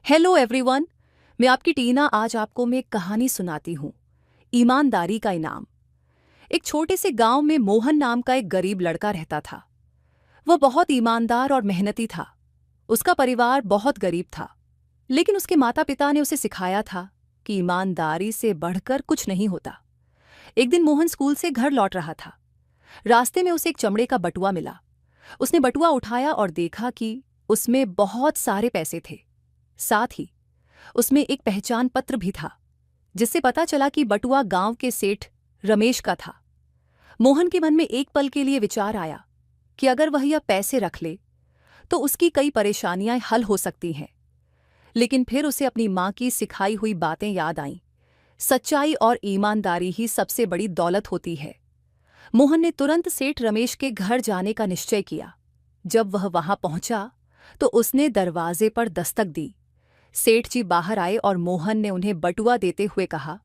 Hello everyone. मैं आपकी टीना आज आपको मैं एक कहानी सुनाती हूँ। ईमानदारी का इनाम। एक छोटे से गांव में मोहन नाम का एक गरीब लड़का रहता था। वह बहुत ईमानदार और मेहनती था। उसका परिवार बहुत गरीब था, लेकिन उसके माता पिता ने उसे सिखाया था कि ईमानदारी से बढ़कर कुछ नहीं होता। एक दिन मोहन स्कूल से घर लौट रहा था। रास्ते में उसे एक चमड़े का बटुआ मिला। उसने बटुआ उठाया और देखा कि उसमें बहुत सारे पैसे थे। साथ ही उसमें एक पहचान पत्र भी था, जिससे पता चला कि बटुआ गांव के सेठ रमेश का था। मोहन के मन में एक पल के लिए विचार आया कि अगर वह यह पैसे रख ले तो उसकी कई परेशानियां हल हो सकती हैं। लेकिन फिर उसे अपनी मां की सिखाई हुई बातें याद आईं। सच्चाई और ईमानदारी ही सबसे बड़ी दौलत होती है। मोहन ने तुरंत सेठ रमेश के घर जाने का निश्चय किया। जब वह वहां पहुंचा तो उसने दरवाजे पर दस्तक दी। सेठ जी बाहर आए और मोहन ने उन्हें बटुआ देते हुए कहा,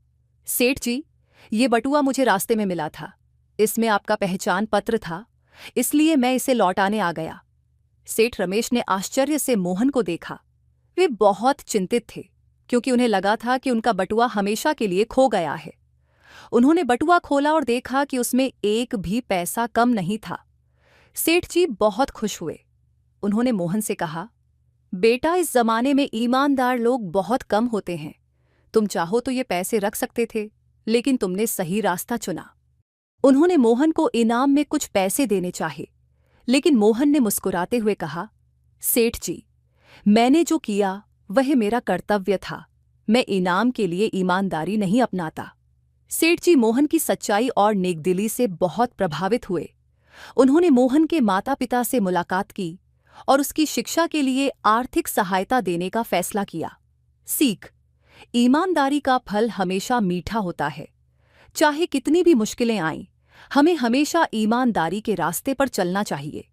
सेठ जी, ये बटुआ मुझे रास्ते में मिला था। इसमें आपका पहचान पत्र था, इसलिए मैं इसे लौटाने आ गया। सेठ रमेश ने आश्चर्य से मोहन को देखा। वे बहुत चिंतित थे, क्योंकि उन्हें लगा था कि उनका बटुआ हमेशा के लिए खो गया है। उन्होंने बटुआ खोला और देखा कि उसमें एक भी पैसा कम नहीं था। सेठ जी बहुत खुश हुए। उन्होंने मोहन से कहा, बेटा, इस जमाने में ईमानदार लोग बहुत कम होते हैं। तुम चाहो तो ये पैसे रख सकते थे, लेकिन तुमने सही रास्ता चुना। उन्होंने मोहन को इनाम में कुछ पैसे देने चाहे, लेकिन मोहन ने मुस्कुराते हुए कहा, सेठ जी, मैंने जो किया वह मेरा कर्तव्य था। मैं इनाम के लिए ईमानदारी नहीं अपनाता। सेठ जी मोहन की सच्चाई और नेकदिली से बहुत प्रभावित हुए। उन्होंने मोहन के माता पिता से मुलाकात की और उसकी शिक्षा के लिए आर्थिक सहायता देने का फैसला किया। सीख: ईमानदारी का फल हमेशा मीठा होता है। चाहे कितनी भी मुश्किलें आएं, हमें हमेशा ईमानदारी के रास्ते पर चलना चाहिए।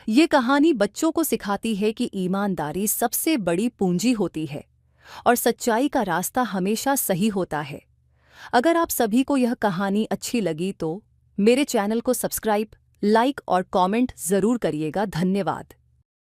ये कहानी बच्चों को सिखाती है कि ईमानदारी सबसे बड़ी पूंजी होती है और सच्चाई का रास्ता हमेशा सही होता है। अगर आप सभी को यह कहानी अच्छी लगी तो मेरे चैनल को सब्सक्राइब, लाइक और कमेंट जरूर करिएगा। धन्यवाद।